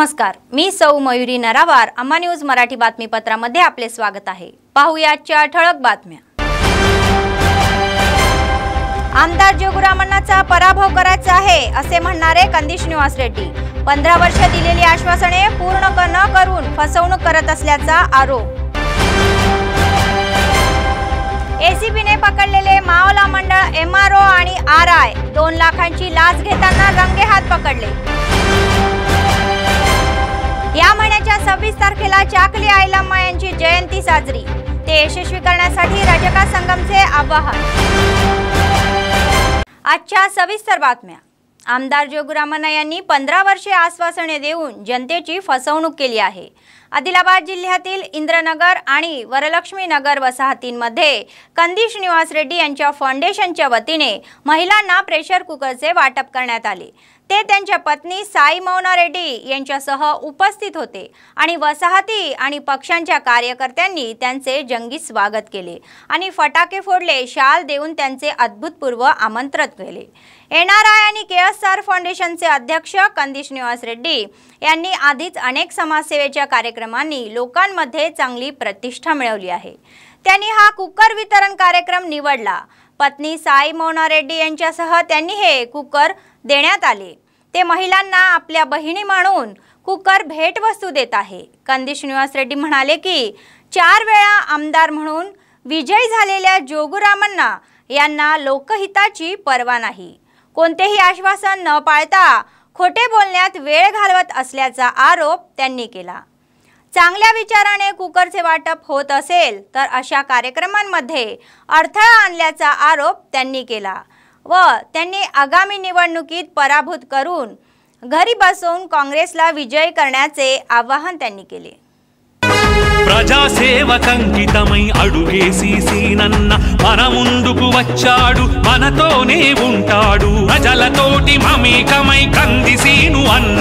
नमस्कार, मी सौ मयुरी नरावार. अम्मा न्यूज मराठी बातमीपत्रामध्ये आपले स्वागत आहे. पाहूया आजच्या ठळक बातम्या. आमदार जोगुरामन्नाचा पराभव करायचा आहे असे म्हणणारे कंदी श्रीनिवास रेड्डी. 15 वर्ष दिलेली आश्वासने पूर्ण न करून फसवणूक करत असल्याचा आरोप. एसीबीने पकडलेले माओला मंडळ एमआरओ आणि आरआय 2 लाखांची लाच घेताना रंगेहात पकडले. या महिन्याच्या 26 तारखेला चाकली आयलम्मा यांची जयंती साजरी. ते यशस्वी करण्यासाठी रजका संगमचे आवाहन. आजच्या सविस्तर बातम्या. आमदार जोगुरामन्ना यांनी 15 वर्षे आश्वासने देऊन जनतेची फसवणूक केली आहे. आदिलाबाद जिल्ह्यातील इंद्रनगर आणि वरलक्ष्मी नगर वसाहतींमध्ये कंदी श्रीनिवास रेड्डी यांच्या फाउंडेशनच्या वतीने महिलांना प्रेशर कुकरचे वाटप करण्यात आले. ते त्यांच्या पत्नी साई मौना रेड्डी यांच्यासह उपस्थित होते आणि वसाहती आणि पक्षांच्या कार्यकर्त्यांनी त्यांचे जंगी स्वागत केले आणि फटाके फोडले. शाल देऊन त्यांचे अद्भुतपूर्व आमंत्रण केले. एनआरआय आणि केएसआर फाउंडेशनचे अध्यक्ष कंदी श्रीनिवास रेड्डी यांनी आधीच अनेक समाजसेवेच्या कार्यक्रमांनी लोकांमध्ये चांगली प्रतिष्ठा मिळवली आहे. त्यांनी हा कुकर वितरण कार्यक्रम निवडला. पत्नी साई मौना रेड्डी यांच्यासह त्यांनी हे कुकर देण्यात आले. ते महिलांना आपल्या बहिणी म्हणून कुकर भेटवस्तू देत आहे. कंदी श्रीनिवास रेड्डी म्हणाले की 4 वेळा आमदार म्हणून विजयी झालेल्या जोगुरामन्ना यांना लोकहिताची पर्वा नाही. कोणतेही आश्वासन न पाळता खोटे बोलण्यात वेळ घालवत असल्याचा आरोप त्यांनी केला. चांगल्या विचाराने कुकरचे वाटप होत असेल तर अशा कार्यक्रमांमध्ये अडथळा आणल्याचा आरोप त्यांनी केला व त्यांनी आगामी निवडणुकीत पराभूत करून घरी बसवून काँग्रेसला विजयी करण्याचे आवाहन त्यांनी केले. ప్రజాసేవకంకితమై అడుగేసి సీనన్న మన ముందుకు వచ్చాడు, మనతోనే ఉంటాడు. ప్రజలతోటి మమేకమై కంది సీను అన్న,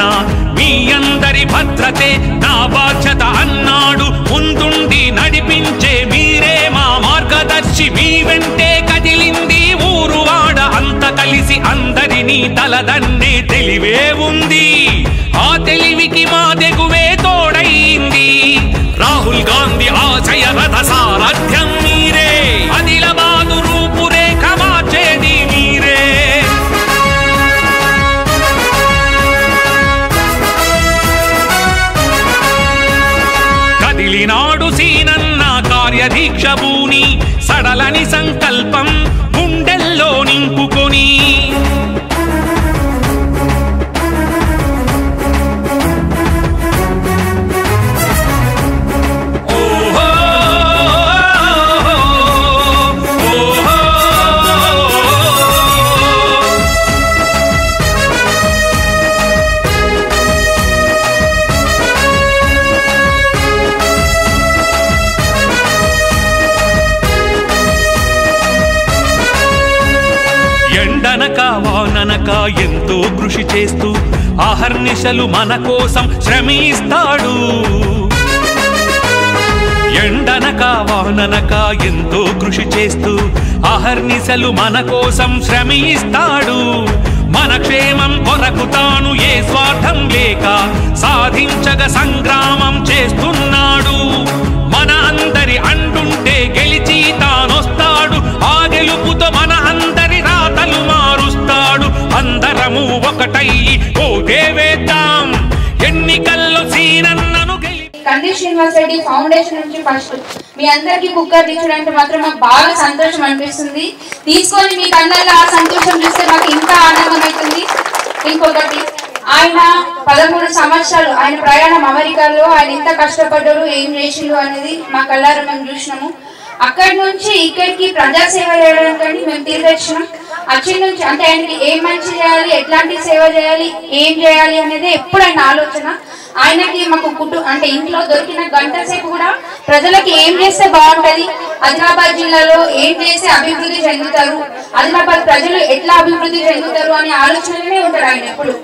మీ అందరి భద్రతే నా బాధ్యత అన్నాడు. ముందుండి నడిపించే మీరే మా మార్గదర్శి, మీ వెంటే కదిలింది ఊరువాడ అంత కలిసి అందరినీ తలదన్నే తెలివే ఉంది. ఆ తెలివికి మా తెగువే తోడైంది. రాహుల్ గాంధీ ఆశయ రథ సారథ్యం మీరే, ఆదిలాబాదు రూపురేఖ మార్చేది మీరే. కదిలినాడు సీనన్న కార్యదీక్ష భూని, సడలని సంకల్పం గుండెల్లో నింపుకొని. ఎండనక వాననక ఎంతో కృషి చేస్తూ ఆహర్నిశలు మన కోసం శ్రమిస్తాడు. ఎండనక వాననక ఎంతో కృషి చేస్తూ ఆహర్నిశలు మన కోసం శ్రమిస్తాడు. మన క్షేమం కొరకు తాను ఏ స్వార్థం లేక సాధించగ సంగ్రామం చేస్తున్నాడు. మన అందరి అంటుంటే గెలిచి తానొస్తాడు. ఆ గెలుపుతో మన అందరి రాతలు మారుస్తాడు. అందరము ఒకటయ్యి ఓటే వేద్దాం, ఎన్నికల్లో సీనన్నను కంది శ్రీనివాస్ రెడ్డి ఫౌండేషన్ నుంచి ఫస్ట్ మీ అందరికి కుక్కర్ తీర్చడానికి మాత్రం మాకు బాగా సంతోషం అనిపిస్తుంది. తీసుకొని మీకు అందరిలో ఆ సంతోషం చూస్తే మాకు ఇంకా ఆనందం అవుతుంది. ఇంకొకటి, ఆయన 13 సంవత్సరాలు ఆయన ప్రయాణం అమెరికాలో ఆయన ఎంత కష్టపడ్డారు, ఏం చేసిండు అనేది మా కళ్ళారా మేము చూసినాము. అక్కడి నుంచి ఇక్కడికి ప్రజాసేవ చేయడానికి మేము తిరిగొచ్చినాం. అక్కడి నుంచి అంటే ఆయనకి ఏం మంచి చేయాలి, ఎట్లాంటి సేవ చేయాలి, ఏం చేయాలి అనేది ఎప్పుడు ఆయన ఆలోచన. ఆయనకి మాకు అంటే ఇంట్లో దొరికిన గంట సేపు కూడా ప్రజలకి ఏం చేస్తే బాగుంటది, ఆదిలాబాద్ జిల్లాలో ఏం చేస్తే అభివృద్ధి చెందుతారు, ఆదిలాబాద్ ప్రజలు ఎట్లా అభివృద్ధి చెందుతారు అనే ఆలోచనలోనే ఉంటారు ఆయన ఎప్పుడు.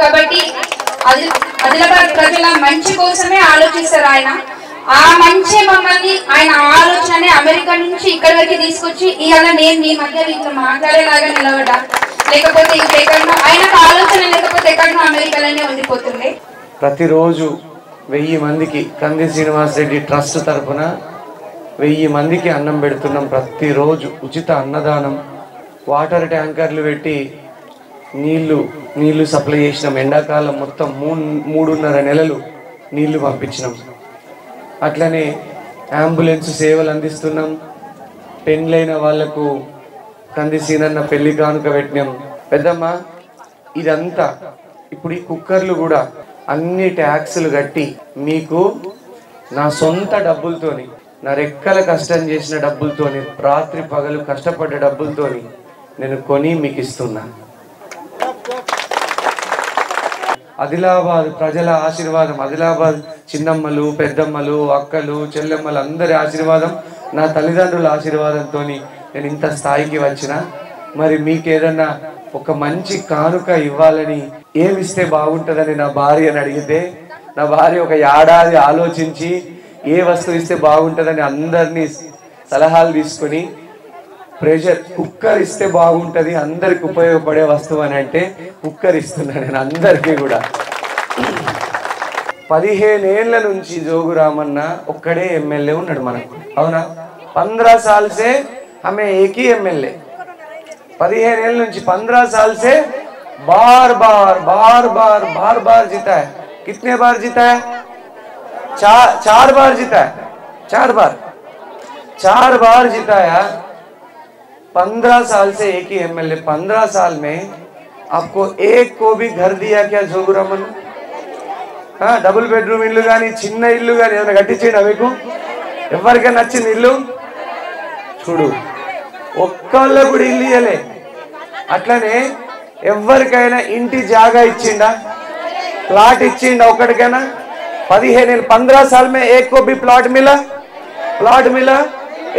కాబట్టి ఆదిలాబాద్ ప్రజల మంచి కోసమే ఆలోచిస్తారు ఆయన. ఆ మంచి మమ్మల్ని ఆయన ఆలోచననే అమెరికా నుంచి ఇక్కడి వరకు తీసుకొచ్చి ఇవాళ నేను మీ మధ్య ఇట్లా మాట్లాడేలాగా నిలబడ్డా. లేకపోతే ఇంకెక్కడో ఆయనకు ఆలోచన లేకపోతే ఎక్కడో అమెరికాలోనే ఉండిపోతుండే. ప్రతిరోజు 1000 మందికి కంది శ్రీనివాస్ రెడ్డి ట్రస్ట్ తరఫున 1000 మందికి అన్నం పెడుతున్నాం. ప్రతిరోజు ఉచిత అన్నదానం, వాటర్ ట్యాంకర్లు పెట్టి నీళ్లు సప్లై చేసినాం. ఎండాకాలం మొత్తం 3.5 నెలలు నీళ్లు పంపించినాం. అట్లనే అంబులెన్స్ సేవలు అందిస్తున్నాం. పెళ్ళైన వాళ్లకు కంది సీనన్న పెళ్లి కానుక పెట్టినాం. పెద్దమ్మ ఇదంతా ఇప్పుడు ఈ కుక్కర్లు కూడా అన్ని ట్యాక్సులు కట్టి మీకు నా సొంత డబ్బులతోని, నా రెక్కల కష్టం చేసిన డబ్బులతోని, రాత్రి పగలు కష్టపడ్డ డబ్బులతోని నేను కొని మీకు ఇస్తున్నా. ఆదిలాబాద్ ప్రజల ఆశీర్వాదం, ఆదిలాబాద్ చిన్నమ్మలు, పెద్దమ్మలు, అక్కలు, చెల్లెమ్మలు అందరి ఆశీర్వాదం, నా తల్లిదండ్రుల ఆశీర్వాదంతో నేను ఇంత స్థాయికి వచ్చిన. మరి మీకు ఏదన్నా ఒక మంచి కానుక ఇవ్వాలని, ఏమిస్తే బాగుంటుందని నా భార్యని అడిగితే, నా భార్య ఒక ఏడాది ఆలోచించి ఏ వస్తువు ఇస్తే బాగుంటుందని అందరినీ సలహాలు తీసుకొని ప్రెషర్ కుక్కర్ ఇస్తే బాగుంటుంది, అందరికి ఉపయోగపడే వస్తువు అని అంటే కుక్కర్ ఇస్తున్నా నేను అందరికీ కూడా. 15 ఏళ్ల నుంచి జోగు రామన్న ఒక్కడే ఎమ్మెల్యే ఉన్నాడు మనకు, అవునా? 15 साल से हमें एक ही एमएलए, 15 ఏళ్ల నుంచి 15 साल से बार बार जीता है. कितने बार जीता है? 4 बार जीता है. 4 बार जिताया. 15 साल से एक ही एमएलए. 15 साल में आपको एक को भी घर दिया क्या జోగు రామన్న? డబుల్ బెడ్రూమ్ ఇల్లు కానీ, చిన్న ఇల్లు కానీ ఏమైనా కట్టించేనా మీకు? ఎవరికైనా నచ్చింది ఇల్లు? చూడు, ఒక్కళ్ళ కూడా ఇల్లు ఇయ్యలే. అట్లనే ఎవరికైనా ఇంటి జాగా ఇచ్చిండా? प्लॉट इच्छिंडा ఒకటికైనా? 15 साल में एक को भी प्लॉट मिला?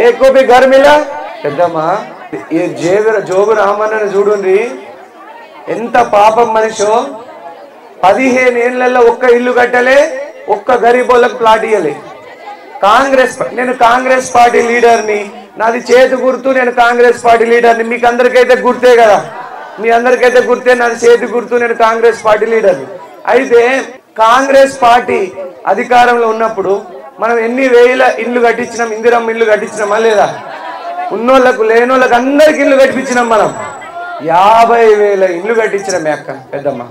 एक को भी घर मिला? పెద్దమ్మా ఈ జోగు రామన్న చూడండి ఎంత పాపం మనిషో. 15 ఏళ్లలో ఒక్క ఇల్లు కట్టలే, ఒక్క గరీబోళ్ళకు ప్లాట్ ఇయ్యలే. నేను కాంగ్రెస్ పార్టీ లీడర్ని, నాది చేతి గుర్తు, నేను కాంగ్రెస్ పార్టీ లీడర్ని. మీకు అందరికైతే గుర్తే కదా, మీ అందరికైతే గుర్తే నాది చేతి గుర్తు, నేను కాంగ్రెస్ పార్టీ లీడర్ని. అయితే కాంగ్రెస్ పార్టీ అధికారంలో ఉన్నప్పుడు మనం ఎన్ని వేల ఇల్లు కట్టించినాం, ఇందిరమ్మ ఇల్లు కట్టించినామా లేదా? ఉన్నోళ్ళకు లేనోళ్ళకు అందరికి ఇల్లు కట్టించినాం. మనం 50,000 ఇల్లు కట్టించినాం. మీ అక్క పెద్దమ్మ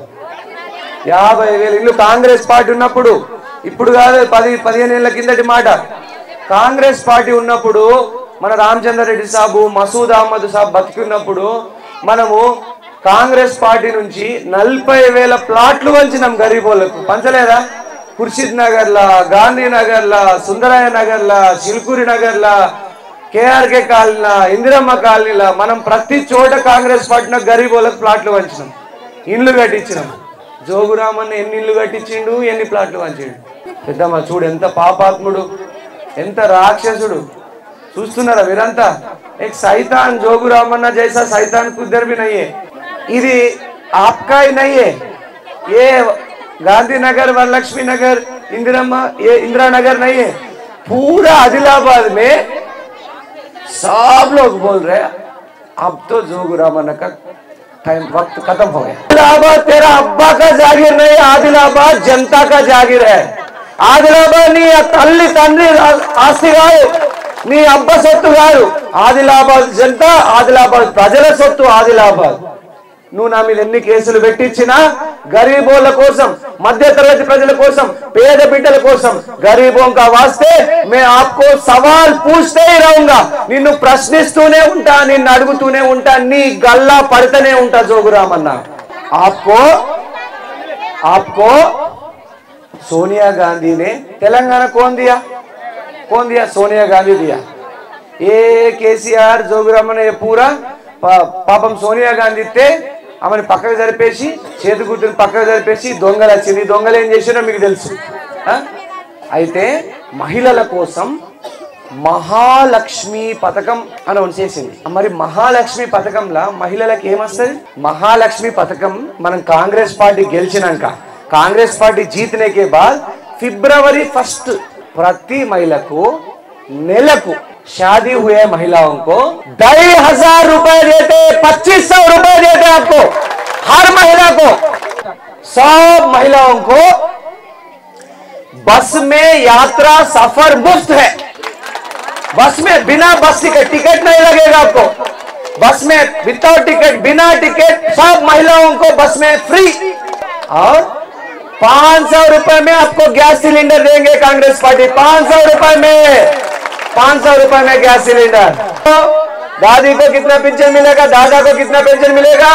50,000 ఇల్లు కాంగ్రెస్ పార్టీ ఉన్నప్పుడు, ఇప్పుడు కాదు 10-15 ఏళ్ల కిందటి మాట. కాంగ్రెస్ పార్టీ ఉన్నప్పుడు మన రామచంద్రారెడ్డి సాబు, మసూద్ అహ్మద్ సాబ్ బతికున్నప్పుడు మనము కాంగ్రెస్ పార్టీ నుంచి 40,000 ప్లాట్లు పంచినాం గరీబోళ్ళకు. పంచలేదా? ఖుర్షిద్ నగర్లా, గాంధీనగర్లా, సుందరయ్య నగర్లా, చిల్కూరి నగర్లా, కేఆర్కే కాలనీలా, ఇందిరమ్మ కాలనీలా మనం ప్రతి చోట కాంగ్రెస్ పార్టీ గరీబోళ్ళకు ప్లాట్లు పంచినాం, ఇండ్లు కట్టించినాం. జోగు రామన్న ఎన్ని ఇల్లు కట్టించిండు, ఎన్ని ప్లాట్లు పంచిండు? పెద్దమ్మ చూడు ఎంత పాపాత్ముడు, ఎంత రాక్షసుడు. చూస్తున్నారా మీరంతా? एक शैतान जोगू रामन्ना जैसा शैतान कुदर भी नहीं है. ఇది आपका ही नहीं है, ये गांधीनगर, वरलक्ष्मी नगर, ये इंदिरा नगर नहीं है. पूरा आदिलाबाद में सब लोग बोल रहे हैं अब तो जोगू रामन्ना का टाइम वक्त खत्म हो गया. आदिलाबाद तेरा अब्बा का जागीर नहीं, आदिलाबाद जनता का जागीर है. ఆదిలాబాద్ నీ తల్లి తండ్రి ఆస్తి కాదు, నీ అబ్బ సొత్తు కాదు. ఆదిలాబాద్ జనతా, ఆదిలాబాద్ ప్రజల సొత్తు ఆదిలాబాద్. నువ్వు నా మీద ఎన్ని కేసులు పెట్టించినా గరీబోళ్ళ కోసం, మధ్య తరగతి ప్రజల కోసం, పేద బిడ్డల కోసం, గరీబోं का वास्ते मैं आपको सवाल पूछते ही रहूंगा. నిన్ను ప్రశ్నిస్తూనే ఉంటా, నిన్ను అడుగుతూనే ఉంటా, నీ గల్లా పడుతూనే ఉంటా. జోగు రామన్న आपको सोनिया गांधी ने तेलंगाना कौन दिया? सोनिया गांधी दिया. ये केसीआर जोगू रामन्न ये पूरा పాపం సోనియా గాంధీ ఇస్తే ఆమెను పక్కకు జరిపేసి, చేతి గుర్తుని పక్కకు జరిపేసి దొంగలు వచ్చింది. దొంగలు ఏం చేసినా మీకు తెలుసు. అయితే మహిళల కోసం మహాలక్ష్మి పథకం అనౌన్స్ చేసింది. మరి మహాలక్ష్మి పథకంలో మహిళలకు ఏమొస్తుంది? మహాలక్ష్మి పథకం మనం కాంగ్రెస్ పార్టీ గెలిచినాక, कांग्रेस पार्टी जीतने के बाद फरवरी 1 प्रति महिला को नेలకు शादी हुए महिलाओं को 2,500 रुपए देते, 2,500 रुपए देते आपको हर महिला को. सब महिलाओं को बस में यात्रा सफर मुफ्त है। बस में बिना बस टिकट नहीं लगेगा आपको। बस में विदाउट टिकट, बिना टिकट सब महिलाओं को बस में फ्री। और 500 रुपए में आपको गैस सिलेंडर देंगे कांग्रेस पार्टी। 500 रुपए में, 500 रुपए में गैस सिलेंडर। तो दादी को कितना पेंशन मिलेगा, दादा को कितना पेंशन मिलेगा?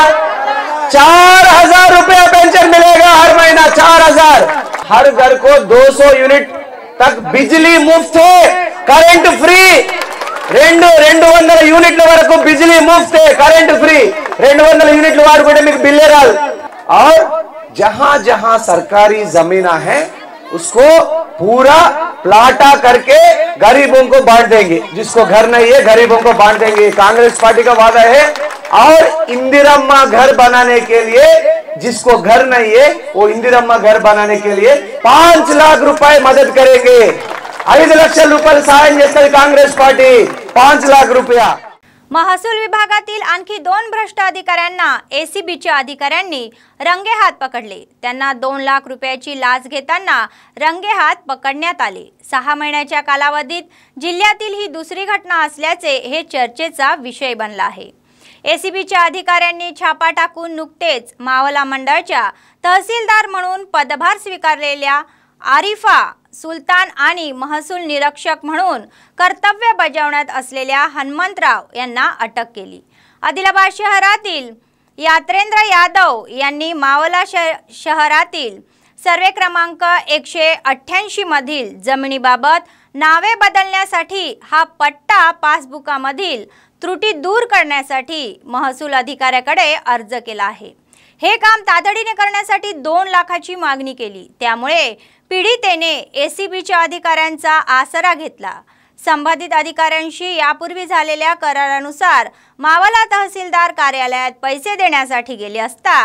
4000 रुपया पेंशन मिलेगा हर महीना। 4000। हर घर को 200 यूनिट तक बिजली मुफ्त है, కరెంట్ ఫ్రీ। 200 యూనిట్ల వరకు బిజిలీ ముఫ్త్ है, కరెంట్ ఫ్రీ। 200 యూనిట్లు వాడుకుంటే మీకు బిల్లే రాదు। और जहां जहां सरकारी जमीना है उसको पूरा प्लाटा करके गरीबों को बांट देंगे। जिसको घर नहीं है गरीबों को बांट देंगे। कांग्रेस पार्टी का वादा है। और इंदिरम्मा घर बनाने के लिए, जिसको घर नहीं है वो इंदिरम्मा घर बनाने के लिए 5 लाख रुपए मदद करेंगे। 5 లక్షల రూపాయలు సాయం చేస్తుంది कांग्रेस पार्टी। 5 लाख रुपया। महसूल विभागातील आणखी 2 भ्रष्ट अधिकाऱ्यांना एसीबीच्या अधिकाऱ्यांनी रंगेहात पकडले। त्यांना 2 लाख रुपयाची लाच घेताना रंगेहात पकडण्यात आले। 6 महिन्याच्या कालावधीत जिल्ह्यातील ही दुसरी घटना असल्याचे हे चर्चेचा विषय बनला आहे। एसीबीच्या अधिकाऱ्यांनी छापा टाकून नुकतेच मावला मंडळच्या तहसीलदार म्हणून पदभार स्वीकारलेल्या आरिफा सुलतान आणि महसूल निरीक्षक म्हणून कर्तव्य बजावण्यात असलेल्या हनुमंतराव यांना अटक केली। आदिलाबाद शहरातील यात्रेंद्र यादव यांनी मावला शहरातील सर्वे क्रमांक 188 मधील जमिनीबाबत नावे बदलण्यासाठी हा पट्टा पासबुकामधील त्रुटी दूर करण्यासाठी महसूल अधिकाऱ्याकडे अर्ज केला आहे। हे काम तातडीने करण्यासाठी 2 लाखाची मागणी केली। त्यामुळे पीडितेने एसीबीच्या अधिकाऱ्यांचा आसरा घेतला। संबंधित अधिकाऱ्यांशी यापूर्वी झालेल्या करारानुसार मावला तहसीलदार कार्यालयात पैसे देण्यासाठी गेले असता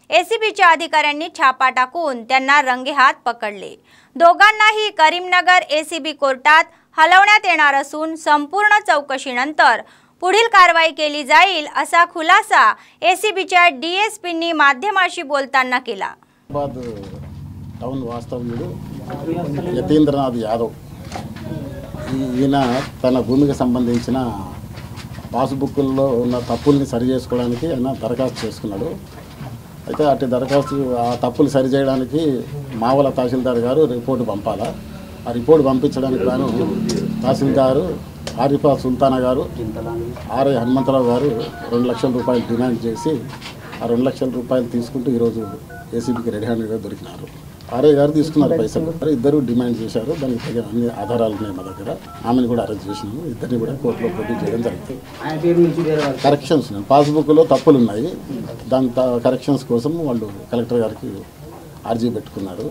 एसीबीच्या अधिकाऱ्यांनी छापा टाकून त्यांना रंगेहात पकडले। दोघांनाही करीमनगर एसीबी कोर्टात हलवण्यात येणार असून संपूर्ण चौकशीनंतर पुढील कारवाई केली जाईल असा खुलासा एसीबीच्या डीएसपींनी माध्यमाशी बोलताना केला। టౌన్ వాస్తవ్యుడు యతీంద్రనాథ్ యాదవ్ ఈయన తన భూమికి సంబంధించిన పాస్బుక్ల్లో ఉన్న తప్పుల్ని సరి చేసుకోవడానికి ఆయన దరఖాస్తు చేసుకున్నాడు। అయితే అటు దరఖాస్తు ఆ తప్పులు సరి చేయడానికి మావల తహసీల్దార్ గారు రిపోర్టు పంపాలా। ఆ రిపోర్టు పంపించడానికి గాను తహసీల్దారు ఆరిఫా సుల్తానా గారు, ఆర్ఐ హనుమంతరావు గారు 2 లక్షల రూపాయలు డిమాండ్ చేసి ఆ 2 లక్షల రూపాయలు తీసుకుంటూ ఈరోజు ఏసీబీకి రెడీ హ్యాండ్గా దొరికినారు। ఆర్ఐ గారు తీసుకున్నారు పైసలు। ఇద్దరు డిమాండ్ చేశారు। దానికి తగిన అన్ని ఆధారాలు ఉన్నాయి మా దగ్గర। ఆమెను కూడా అరెస్ట్ చేసినాము। ఇద్దరిని కూడా కోర్టులో ప్రొడ్యూస్ చేయడం జరుగుతుంది। కరెక్షన్స్ పాస్బుక్లో తప్పులు ఉన్నాయి, దాని కరెక్షన్స్ కోసం వాళ్ళు కలెక్టర్ గారికి ఆర్జీ పెట్టుకున్నారు।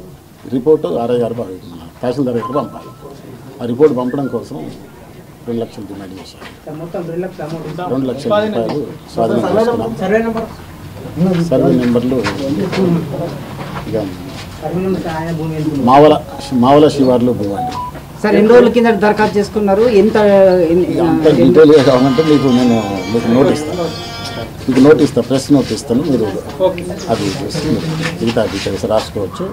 రిపోర్టు ఆర్ఐ గారు తహసీల్దార్ గారు పంపాలి। ఆ రిపోర్ట్ పంపడం కోసం 2 లక్షలు డిమాండ్ చేశారు। 2 లక్షల రూపాయలు స్వాధీనం చేసుకున్నాం। సర్వే నెంబర్లు ఇక మావల శివార్లో భూమండి సార్। ఎన్ని రోజుల కింద దరఖాస్తు చేసుకున్నారు? ఎంత డీటెయిల్ కావాలంటే మీకు నోట్ ఇస్తాను, ప్రెస్ నోట్ ఇస్తాను, మీరు అది మిగతా డీటెయిల్స్ రాసుకోవచ్చు।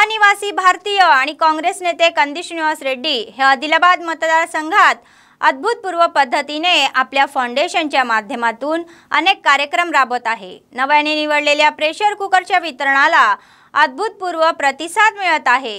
अनिवासी भारतीय आणि काँग्रेस नेते कंदी श्रीनिवास रेड्डी हे आदिलाबाद मतदारसंघात अद्भुतपूर्व पद्धतीने आपल्या फाउंडेशनच्या माध्यमातून अनेक कार्यक्रम राबवत आहे। नव्याने निवडलेल्या प्रेशर कुकरच्या वितरणाला अद्भुतपूर्व प्रतिसाद मिळत आहे।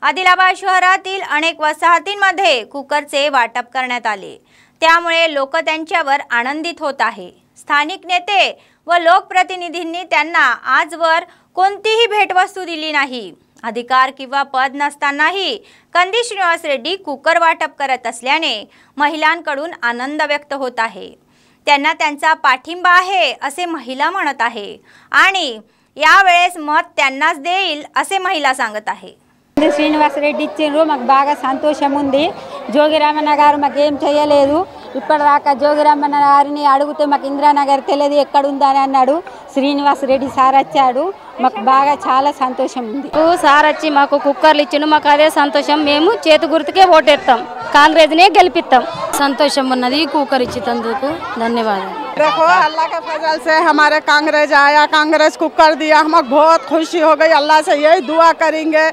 आदिलाबाद शहरातील अनेक वसाहतींमध्ये कुकरचे वाटप करण्यात आले, त्यामुळे लोक त्यांच्यावर आनंदित होत आहे। स्थानिक नेते व लोकप्रतिनिधींनी त्यांना आजवर कोणतीही भेटवस्तू दिली नाही। अधिकार किंवा पद नसतानाही कंदी श्रीनिवास रेड्डी कुकर वाटप करत असल्याने महिलांकडून आनंद व्यक्त होत आहे। त्यांना त्यांचा पाठिंबा आहे असे महिला म्हणत आहे आणि यावेळेस मत त्यांनाच देईल असे महिला सांगत आहे। శ్రీనివాస్ రెడ్డి ఇచ్చిండ్రు, మాకు బాగా సంతోషం ఉంది। జోగిరామన్న గారు మాకు ఏం చేయలేదు, ఇప్పటిదాకా జోగిరామన్న గారిని అడిగితే మాకు ఇందిరానగర్ తెలియదు ఎక్కడుందని అన్నాడు। శ్రీనివాస్ రెడ్డి సార్ వచ్చాడు, మాకు బాగా చాలా సంతోషం ఉంది। సార్ వచ్చి మాకు కుక్కర్లు ఇచ్చిండు, మాకు అదే సంతోషం। మేము చేతి గుర్తుకే ఓటేస్తాం, కాంగ్రెస్నే గెలిపిస్తాం। సంతోషం ఉన్నది కుక్కర్ ఇచ్చినందుకు ధన్యవాదాలు। देखो अल्लाह के फजल से हमारे कांग्रेस आया, कांग्रेस कुकर दिया, हमें बहुत खुशी हो गई। अल्लाह से यही दुआ करेंगे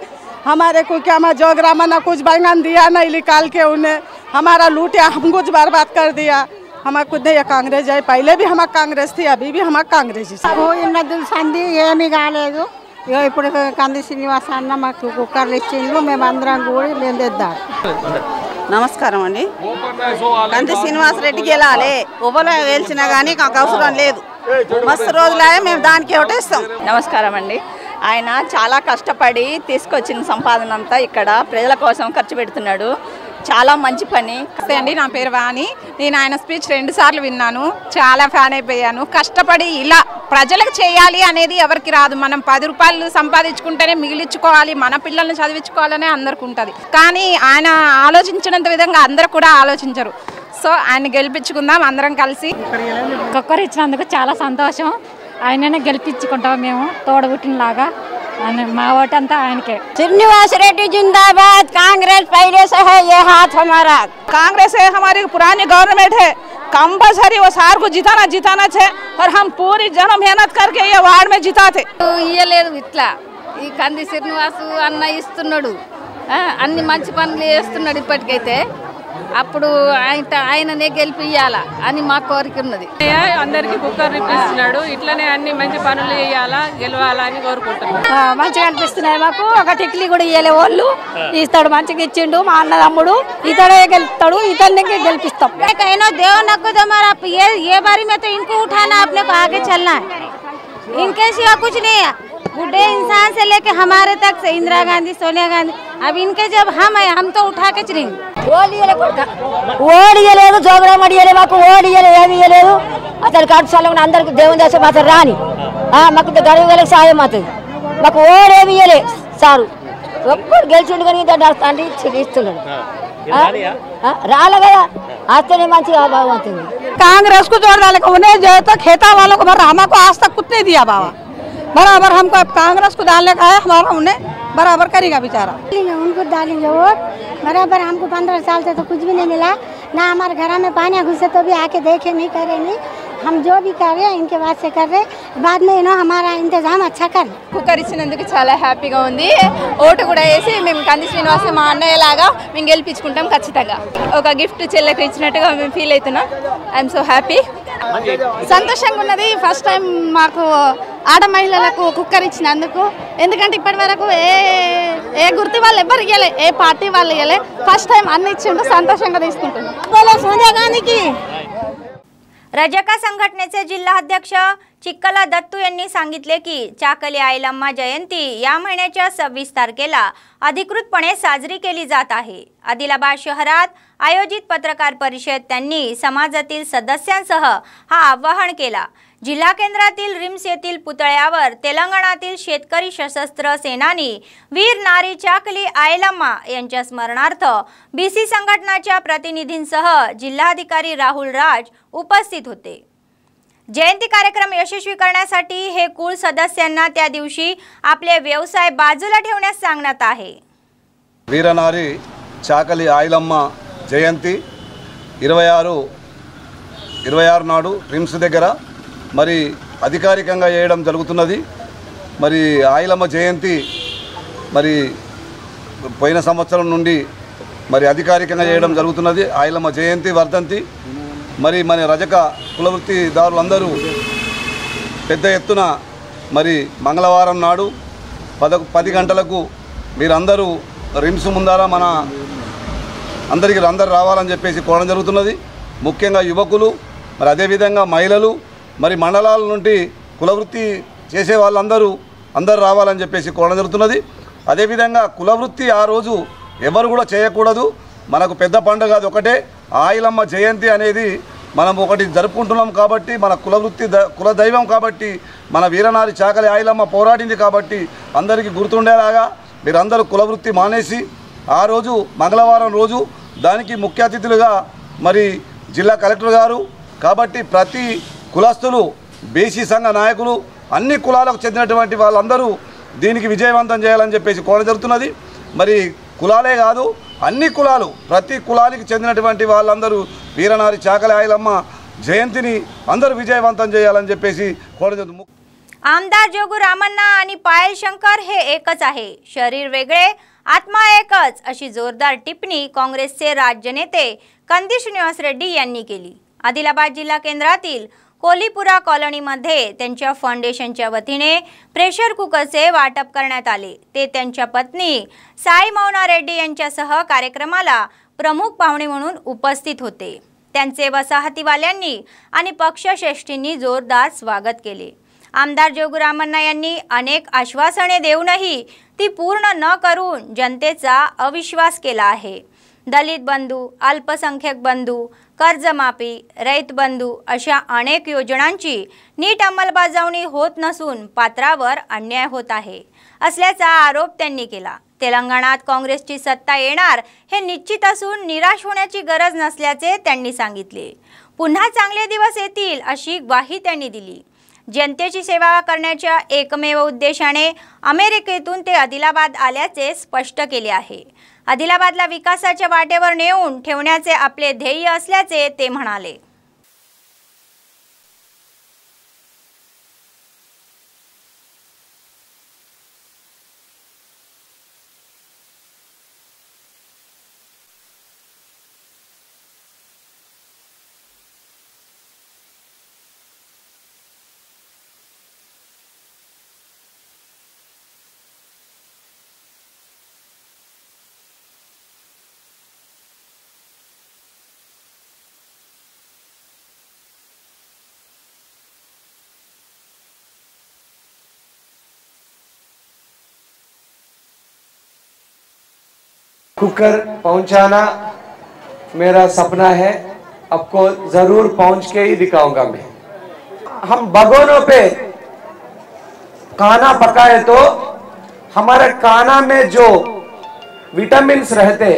हमारे को क्या मैं जोगरामा ना कुछ बैंगन दिया नहीं निकाल के उन्हें हमारा लूटिया हम कुछ बर्बाद कर दिया। हमारे खुद ये कांग्रेस है, पहले भी हमारा कांग्रेस थी, अभी भी हमारा कांग्रेस నదులు సంధి ఏమీ కాలేదు. ఇప్పుడు కంది శ్రీనివాస అన్న మాకు కుక్కర్లు ఇచ్చిండ్రు, మేము అందరం కూడా మేము తెద్దాం. నమస్కారం అండి. కంది శ్రీనివాసరెడ్డి గెలాలి, ఉబలో గెలిచినా కానీ నాకు అవసరం లేదు. మస్తు రోజులాగే మేము దానికి ఓటేస్తాం. నమస్కారం అండి. ఆయన చాలా కష్టపడి తీసుకొచ్చిన సంపాదన అంతా ఇక్కడ ప్రజల కోసం ఖర్చు పెడుతున్నాడు. చాలా మంచి పని అండి. నా పేరు వాణి. నేను ఆయన స్పీచ్ 2 సార్లు విన్నాను, చాలా ఫ్యాన్ అయిపోయాను. కష్టపడి ఇలా ప్రజలకు చేయాలి అనేది ఎవరికి రాదు. మనం 10 రూపాయలు సంపాదించుకుంటేనే మిగిలించుకోవాలి, మన పిల్లల్ని చదివించుకోవాలనే అందరికి ఉంటుంది. కానీ ఆయన ఆలోచించినంత విధంగా అందరూ కూడా ఆలోచించరు. సో ఆయన గెలిపించుకుందాం అందరం కలిసి. కుక్కర్ ఇచ్చినందుకు చాలా సంతోషం. ఆయననే గెలిపించుకుంటాం మేము తోడబుట్టినలాగా. మా ఓటు అంతా ఆయనకే. श्रीनिवास रेड्डी जिंदाबाद। कांग्रेस पहले से है, ये हाथ हमारा। कांग्रेस है हमारी पुरानी गवर्नमेंट है, कंपल्सरी वो सार को जिताना है और हम पूरी जन मेहनत करके ये वार्ड में जिताते। ఇయ్యలేదు ఇట్లా ఈ కంది శ్రీనివాసు అన్న ఇస్తున్నాడు, అన్ని మంచి పనులు చేస్తున్నాడు. ఇప్పటికైతే అప్పుడు ఆయననే గెలిపియాలా అని మా కోరిక ఉన్నది. అందరికి కుక్కర్ ఇప్పిస్తున్నాడు, ఇట్లనే అన్ని మంచి పనులు చేయాలా, గెలవాలా అని కోరుకుంటున్నాం. మంచిగా అనిపిస్తున్నాయి మాకు. ఒక టిక్లీ కూడా ఇయ్యలే, వాళ్ళు ఇస్తాడు, మంచిగా ఇచ్చిండు. మా అన్నదమ్ముడు ఇతడే గెలుస్తాడు, ఇతన్ని గెలిపిస్తాం. कहना देव न को हमारा ये बारी में तो इनको उठाना, अपने को आगे चलना है, इनके सिवा कुछ नहीं है। बूढ़े इंसान से लेके हमारे तक से इंदिरा गांधी, सोनिया गांधी, अब इनके जब हम है हम तो उठा के चलेंगे. ఓడియలేదు, జోగరామ అడియలే, మాకు ఓడియలే, ఏమి ఇయ్యలేదు. అతను కడుపుసాల అందరికి దేవుని దేశం మాత్రం రాని మాకు గడువులకు సాయం అవుతుంది. మాకు ఓడేమి ఇయ్యలే సారు. ఒక్కడు గెలిచిండు కానీ అంటే ఇస్తున్నాడు. రాలే కదా, ఆస్తేనే మంచిగా భావం అవుతుంది. कांग्रेस को जोड़ डाले, उन्हें जो है तो खेता वालों को हमारा को आज तक कुछ नहीं दिया बाबा। बराबर हमको कांग्रेस को डालने का है, हमारा उन्हें बराबर करेगा बेचारा। उनको डालेंगे वोट बराबर। हमको 15 साल से तो कुछ भी नहीं मिला, ना हमारे घर में पानी घुसे तो भी आके देखे नहीं करे नहीं। हम जो भी कर रहे हैं इनके बाद से कर रहे, बाद में इन्हों हमारा इंतजाम अच्छा कर. కుక్కర్ ఇచ్చినందుకు చాలా హ్యాపీగా ఉంది. ఓటు కూడా వేసి మేము కంది శ్రీనివాస్ మా అన్నయ్యలాగా మేము గెలిపించుకుంటాం ఖచ్చితంగా. ఒక గిఫ్ట్ చెల్లెకి ఇచ్చినట్టుగా మేము ఫీల్ అవుతున్నాం. ఐఎమ్ సో హ్యాపీ, సంతోషంగా ఉన్నది. ఫస్ట్ టైం మాకు ఆడ మహిళలకు కుక్కర్ ఇచ్చినందుకు. ఎందుకంటే ఇప్పటి వరకు ఏ గుర్తు వాళ్ళు ఎవ్వరు ఇవ్వలే, ఏ పార్టీ వాళ్ళు ఇవ్వలే. ఫస్ట్ టైం అన్ని ఇచ్చిండు, సంతోషంగా తీసుకుంటున్నాం. सोनिया गांधी की. रजका संघटनेचे जिल्हा अध्यक्ष चिक्कला दत्तू यांनी सांगितले की चाकली आईलम्मा जयंती या महिन्याच्या 26 तारखेला अधिकृतपणे साजरी केली जात आहे. आदिलाबाद शहरात आयोजित पत्रकार परिषदेत त्यांनी समाजातील सदस्यांसह हा आवाहन केला. जिल्हा केंद्रातील रिम्स येथील पुतळ्यावर तेलंगणातील शेतकरी सशस्त्र सेनानी वीर नारी चाकली आयलम्मा यांच्या स्मरणार्थ बीसी संघटनाच्या प्रतिनिधींसह जिल्हाधिकारी राहुल राज उपस्थित होते. जयंती कार्यक्रम यशस्वी करण्यासाठी हे कुळ सदस्यांना त्या दिवशी आपले व्यवसाय बाजूला ठेवण्यास सांगण्यात आहे. वीरनारी चाकली आयलम्मा जयंती 26 నాడు రిమ్స్ దగ్గర మరి అధికారికంగా చేయడం జరుగుతున్నది. మరి ఆయిలమ్మ జయంతి మరి పోయిన సంవత్సరం నుండి మరి అధికారికంగా చేయడం జరుగుతున్నది. ఆయిలమ్మ జయంతి వర్ధంతి మరి మన రజక కులవృత్తిదారులందరూ పెద్ద ఎత్తున మరి మంగళవారం నాడు 10 గంటలకు మీరందరూ రిమ్స్ ముందర మన అందరూ రావాలని చెప్పేసి కోరడం జరుగుతున్నది. ముఖ్యంగా యువకులు మరి అదేవిధంగా మహిళలు మరి మండలాల నుండి కులవృత్తి చేసే వాళ్ళందరూ రావాలని చెప్పేసి కోరడం జరుగుతున్నది. అదేవిధంగా కులవృత్తి ఆ రోజు ఎవరు కూడా చేయకూడదు. మనకు పెద్ద పండుగ అది ఒకటే ఆయిలమ్మ జయంతి అనేది మనం ఒకటి జరుపుకుంటున్నాం కాబట్టి మన కులవృత్తి కులదైవం కాబట్టి మన వీరనారి చాకలి ఆయిలమ్మ పోరాడింది కాబట్టి అందరికీ గుర్తుండేలాగా మీరందరూ కులవృత్తి మానేసి ఆ రోజు మంగళవారం రోజు దానికి ముఖ్య అతిథులుగా మరి జిల్లా కలెక్టర్ గారు కాబట్టి ప్రతి కులస్తులు బీసీ సంఘ నాయకులు అన్ని కులాలకు చెందినటువంటి వాళ్ళందరూ దీనికి విజయవంతం చేయాలని చెప్పేసి కోరడం జరుగుతున్నది. మరి కులాలే కాదు అన్ని కులాలు ప్రతి కులానికి చెందినటువంటి వాళ్ళందరూ వీరనారి చాకలి ఆయిలమ్మ जयंतीनी अंदर विजयवंतन చేయాలని చెప్పేసి आमदार जोगू रामण्णा आणि पायल शंकर हे एकच आहे. शरीर वेगळे आत्मा एकच अशी जोरदार टिप्पणी काँग्रेसचे राज्य नेते कंदी श्रीनिवास रेड्डी यांनी केली। आदिलाबाद जिल्हा केंद्रातील कोलीपुरा कॉलनीमध्ये त्यांच्या फाउंडेशनच्या वतीने प्रेशर कुकरचे वाटप करण्यात आले। ते त्यांच्या पत्नी साई मौना रेड्डी यांच्यासह कार्यक्रमाला प्रमुख पाहुणे म्हणून उपस्थित होते। त्यांचे वसाहतीवाल्यांनी आणि पक्षश्रेष्ठींनी जोरदार स्वागत केले। आमदार जोगुरामण्णा यांनी अनेक आश्वासने देऊनही ती पूर्ण न करून जनतेचा अविश्वास केला आहे। दलित बंधू, अल्पसंख्याक बंधू, कर्जमाफी, रैत बंधू अशा अनेक योजनांची नीट अंमलबजावणी होत नसून पात्रावर अन्याय होत आहे असल्याचा आरोप त्यांनी केला। तेलंगणात काँग्रेसची सत्ता येणार हे निश्चित असून निराश होण्याची गरज नसल्याचे त्यांनी सांगितले। पुन्हा चांगले दिवस येतील अशी ग्वाही त्यांनी दिली। जनतेची सेवा करण्याच्या एकमेव उद्देशाने अमेरिकेतून ते आदिलाबाद आल्याचे स्पष्ट केले आहे। आदिलाबादला विकासाच्या वाटेवर नेऊन ठेवण्याचे आपले ध्येय असल्याचे ते म्हणाले। कुकर पहुंचाना मेरा सपना है, आपको जरूर पहुंच के ही दिखाऊंगा मैं। हम भगोनों पे खाना पकाए तो हमारे खाना में जो विटामिन्स रहते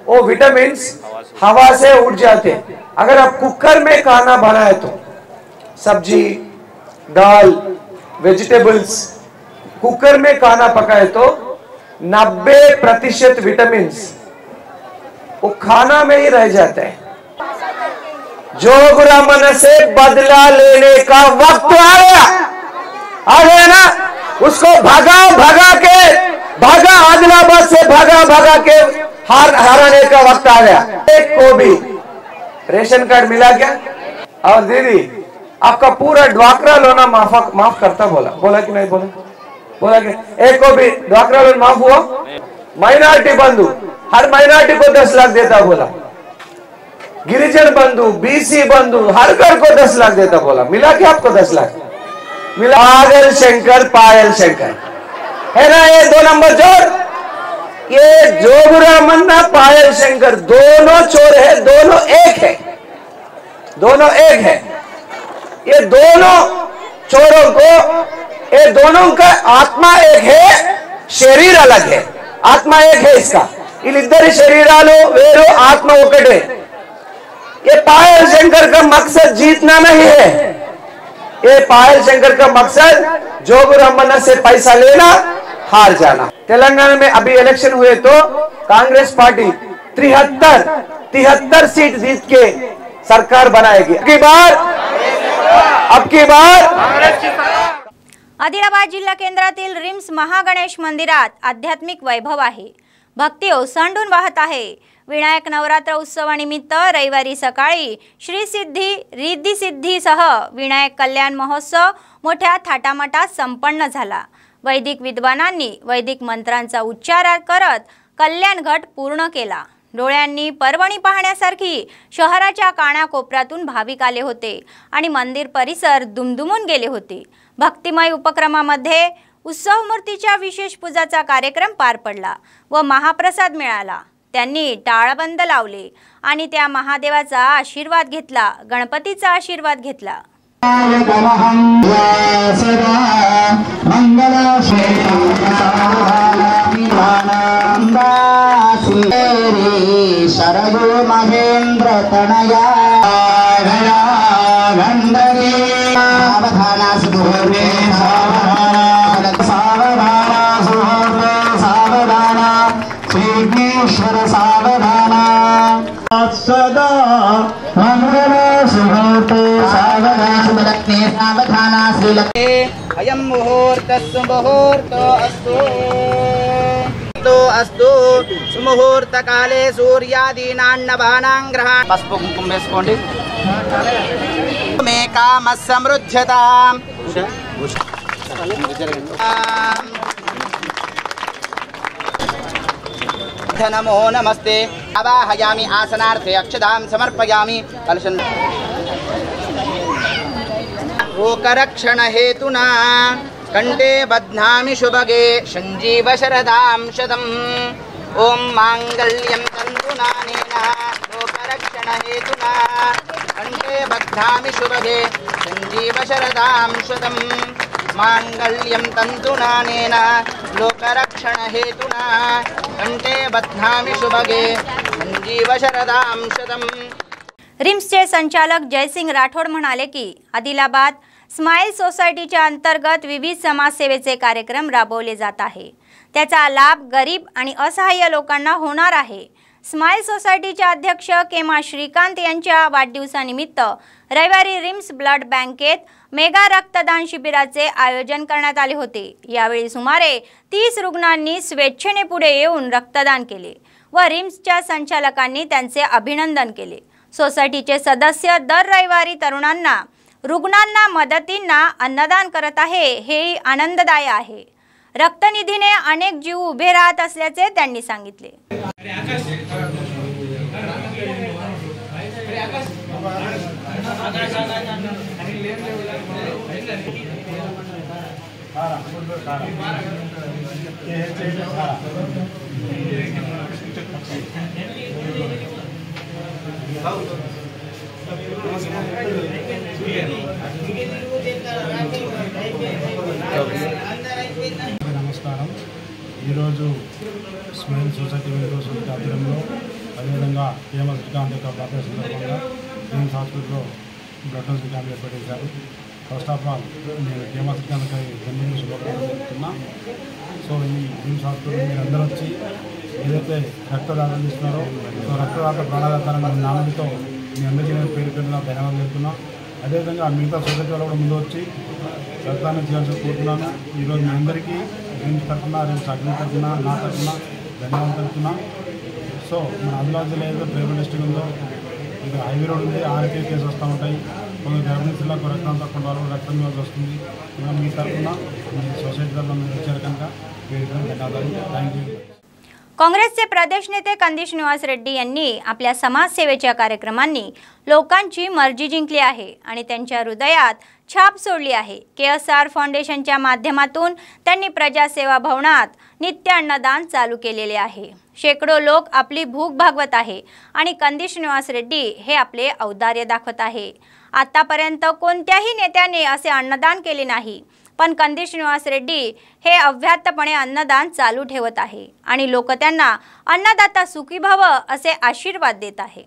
वो विटामिन्स हवा से उड़ जाते। अगर आप कुकर में खाना बनाए तो सब्जी, दाल, वेजिटेबल्स कुकर में खाना पकाए तो 90% विटामिन्स वो खाना में ही रह जाते हैं। जोगुरामण्णा से बदला लेने का वक्त आ गया ना, उसको भागा आदिलाबाद से भागा के हराने का वक्त आ गया। एक को भी रेशन कार्ड मिला क्या? और दीदी आपका पूरा ड्वाक्रा लोन माफ करता बोला कि नहीं बोला कि एक को भी ड्वाक्रा लोन माफ हुआ? माइनॉरिटी बंधु हर माइनॉरिटी को 10 लाख देता बोला। गिरिजन बंधु, बीसी बंधु हर घर को 10 लाख देता बोला। मिला क्या आपको 10 लाख? मिला? पायल शंकर है ना, ये 2 नंबर चोर। ये जोगुरामण्णा, पायल शंकर दोनों चोर है, दोनों एक है। ये दोनों चोरों को, ये दोनों का आत्मा एक है, शरीर अलग है। आत्मा एक है इसका, इल्लिద్దరి శరీరాలు వేరు, आत्मा ఒకటే। ये पायल शंकर का मकसद जीतना नहीं है, ये पायल शंकर का मकसद जोगुरामण्णा से पैसा लेना, हार जाना। तेलंगाना में अभी इलेक्शन हुए तो कांग्रेस पार्टी 73 सीट जीत के सरकार बनाएगी। अब की बार आदिलाबाद जिल्हा केंद्रातील रिम्स महागणेश मंदिरात आध्यात्मिक वैभव आहे। भक्ती ओसंडून वाहत आहे। विनायक नवरात्र उत्सवानिमित्त रविवारी सकाळी श्री सिद्धी रिद्धी सिद्धीसह विनायक कल्याण महोत्सव मोठ्या थाटामाटात संपन्न झाला। वैदिक विद्वानांनी वैदिक मंत्रांचा उच्चार करत कल्याण घट पूर्ण केला। डोळ्यांनी पर्वणी पाहण्यासारखी शहराच्या कानाकोपऱ्यातून भाविक आले होते आणि मंदिर परिसर दुमदुमून गेले होते। भक्तिमय उपक्रमामध्ये उत्सव मूर्तीच्या विशेष पूजाचा कार्यक्रम पार पडला व महाप्रसाद मिळाला। त्यांनी टाळबंद लावले आणि त्या महादेवाचा आशीर्वाद घेतला, गणपतीचा आशीर्वाद घेतला। शरदो महेंद्र तनया गंडगे सावधाना सुहोरे सावधाना श्रीघ्नेश्वर सावधाना सदा मंगल सुहोते सावधाना सुलक्ष्मी सावधाना श्रीलक्ष्मी अयं मुहूर्तस्तु मुहूर्तो अस्तु। अस्तु सुमुहूर्त काले सूर्यादीनान्नवानां ग्रहान् पసుపు కుంకుమ వేసుకోండి మే కామ సమృద్ధ్యతాం नमो नमस्ते आवाहयामि आसनार्थे अक्षतां समर्पयामि कलशं रोगरक्षण हेतुना कंठे बध्नामि शुभगे संजीव शरदां शतम् ओम मांगल्यं तन्तुनानेन रोगरक्षण हेतुना कंठे बध्नामि शुभगे संजीव शरदां शतम् मांगल्यं तन्तुनानेन लोकरक्षण हेतुना कंठे बध्नामि शुभगे संजीव शरदां शतम्। रिम्सचे संचालक जयसिंग राठोड म्हणाले की आदिलाबाद स्माइल सोसायटीच्या अंतर्गत विविध समाजसेवेचे कार्यक्रम राबवले जात आहे। त्याचा लाभ गरीब आणि असहाय्य लोकांना होणार आहे। स्माइल सोसायटीचे अध्यक्ष केमा श्रीकांत यांच्या वाढदिवसानिमित्त रविवारी रिम्स ब्लड बँकेत मेगा रक्तदान शिबिराचे आयोजन करण्यात आले होते। यावेळी सुमारे 30 रुग्णांनी स्वेच्छेने पुढे येऊन रक्तदान केले व रिम्सच्या संचालकांनी त्यांचे अभिनंदन केले। सोसायटीचे सदस्य दर रविवारी तरुणांना रुग्णांना मदतींना अन्नदान करत आहे, हे आनंददायी आहे। रक्तनिधीने अनेक जीव उभे राहत असल्याचे त्यांनी सांगितले। నమస్కారం। ఈరోజు స్మైల్ సొసైటీ సొసైటీ ఆధ్వర్యంలో అదేవిధంగా కేమ శ్రీకాంత్ యొక్క బర్త్డే సందర్భంగా రిమ్స్ హాస్పిటల్లో బ్లడ్ డొనేషన్ క్యాంప్ ఏర్పాటు చేశారు। ఫస్ట్ ఆఫ్ ఆల్ నేను కేమ శ్రీకాంత్ జన్మదిన శుభాకాంక్షలు చెప్తున్నా। సో ఈ రిమ్స్ హాస్పిటల్ మీరు అందరూ వచ్చి ఏదైతే రక్తదానం చేస్తున్నారో సో రక్తదాత ప్రాణదాత అనే నామంతో మీ అందరికీ నేను పేరు పేరున ధన్యవాదాలు చెప్తున్నా। అదేవిధంగా మిగతా సొసైటీ వాళ్ళు కూడా ముందు వచ్చి రక్తాన్ని చేయాల్సి కోరుతున్నాను। ఈరోజు మీ అందరికీ రిమ్స్ తరఫున రిమ్స్ అగ్ని తరఫున నా తరఫున ధన్యవాదాలు తెలుపుతున్నా। సో మన ఆదిలాబాద్ జిల్లా ఏదో ట్రైబల్ డిస్ట్రిక్ట్ ఉందో ఇది హైవే రోడ్ ఉంది, ఆర్కే కేసు వస్తూ ఉంటాయి। కొంచెం గర్భిణీలకు రక్తం తక్కువ వాళ్ళు రక్తం ఇవ్వాల్సి వస్తుంది। మీ తరఫున మీ సొసైటీ తరఫున మీరు వచ్చారు కనుక ధన్యవాదాలు। Thank you. काँग्रेसचे प्रदेश नेते कंदिश निवास रेड्डी यांनी आपल्या समाजसेवेच्या कार्यक्रमांनी लोकांची मर्जी जिंकली आहे आणि त्यांच्या हृदयात छाप सोडली आहे। KSR फाउंडेशनच्या माध्यमातून त्यांनी प्रजासेवा भवनात नित्य अन्नदान चालू केलेले आहे। शेकडो लोक आपली भूक भागवत आहे आणि कंदिश निवास रेड्डी हे आपले औदार्य दाखवत आहे। आतापर्यंत कोणत्याही नेत्याने असे अन्नदान केले नाही, पण कंदिश निवास रेड्डी हे अव्याहतपणे अन्नदान चालू ठेवत आहे आणि लोक त्यांना अन्नदाता सुखी भव असे आशीर्वाद देत आहे।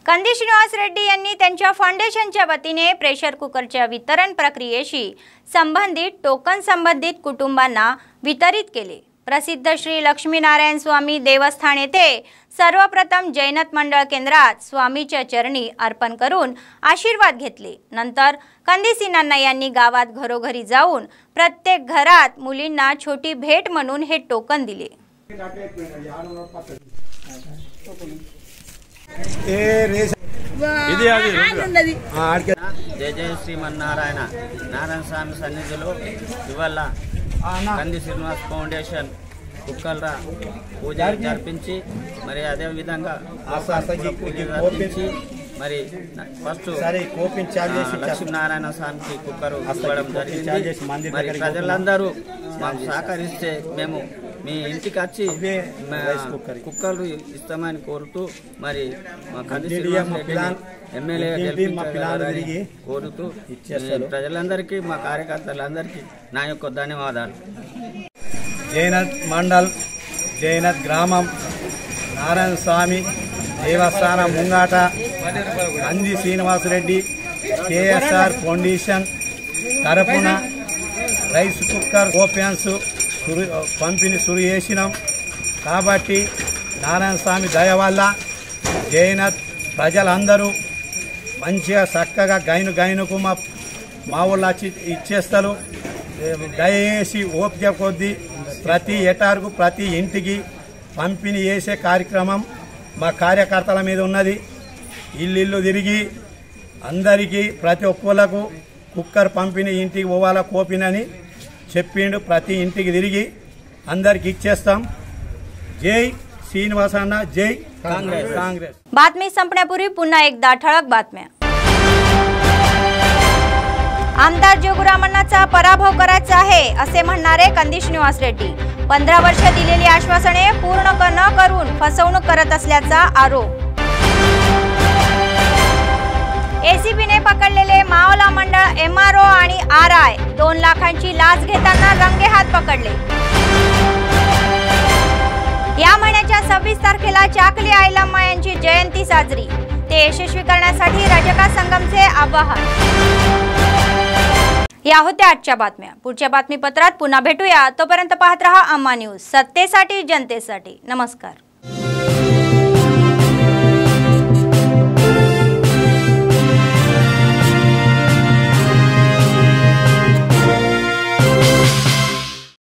कंदिश निवास रेड्डी यांनी त्यांच्या फाउंडेशनच्या वतीने प्रेशर कुकरच्या वितरण प्रक्रियेशी संबंधित टोकन संबंधित कुटुंबांना वितरित केले। प्रसिद्ध श्री लक्ष्मीनारायण स्वामी देवस्थान येथे सर्वप्रथम जैनत मंडळ केंद्रात स्वामीच्या चरणी अर्पण करून आशीर्वाद घेतले। नंतर कंदिसी नाना यांनी गावात घरोघरी जाऊन प्रत्येक घरात मुलींना छोटी भेट म्हणून हे टोकन दिले। జయ జయ శ్రీమన్నారాయణ నారాయణ స్వామి సన్నిధిలో ఇవాళ కంది శ్రీనివాస్ ఫౌండేషన్ కుక్కల్రా పూజ జరిపించి మరి అదే విధంగా మరి ఫస్ట్ లక్ష్మీనారాయణ స్వామికి కుక్కరు ఇవ్వడం జరిగింది। మరి ప్రజలందరూ మాకు సహకరిస్తే మేము మీ ఇంటికి వచ్చి కుక్కలు ఇస్తామని కోరుతూ మరి మా కంది ఎమ్మెల్యే కోరుతూ ప్రజలందరికీ మా కార్యకర్తలందరికీ నా యొక్క ధన్యవాదాలు। జైనత్ మండల్ జైనత్ గ్రామం నారాయణ స్వామి దేవస్థానం ముంగాట కంది శ్రీనివాసరెడ్డి కేఎస్ఆర్ ఫౌండేషన్ తరపున రైస్ కుక్కర్ ఓపెన్స్ పంపిణీ సురు చేసినాం కాబట్టి నారాయణ స్వామి దయ వల్ల జైనత్ ప్రజలందరూ మంచిగా చక్కగా గైనుకు మా ఊళ్ళో వచ్చి ఇచ్చేస్తారు। దయచేసి ఓపిక కొద్దీ ప్రతి ఎటార్కు ప్రతి ఇంటికి పంపిణీ చేసే కార్యక్రమం మా కార్యకర్తల మీద ఉన్నది। ఇల్లు తిరిగి అందరికీ ప్రతి ఒక్కళ్ళకు కుక్కర్ పంపిణీ ఇంటికి పోవాలా కోపినని చెప్పిండు। ప్రతి ఇంటికి తిరిగి అందరికి ఇచ్చేస్తాం। जय श्रीनिवासांना जय काँग्रेस। बातमी संपण्यापूर्वी पुन्हा एकदा ठळक बातम्या। आमदार जोगुरामण्णाचा पराभव करायचा आहे असे म्हणणारे कंदी श्रीनिवास रेड्डी 15 वर्ष दिलेली आश्वासने पूर्ण न करून फसवणूक करत असल्याचा आरोप। एसीबीने पकडलेले मावला मंडळ एमआरओ आणि आरआय 2 लाखांची लाच घेताना रंगेहात पकडले। या महिन्याच्या 26 तारखेला चाकली आयलम्मा यांची जयंती साजरी, ते यशस्वी करण्यासाठी रजका संगमचे आवाहन। या होत्या आजच्या बातम्या। पुढच्या बातमीपत्रात पुन्हा भेटूया, तोपर्यंत पाहत रहा अम्मा न्यूज, सत्तेसाठी जनतेसाठी। नमस्कार।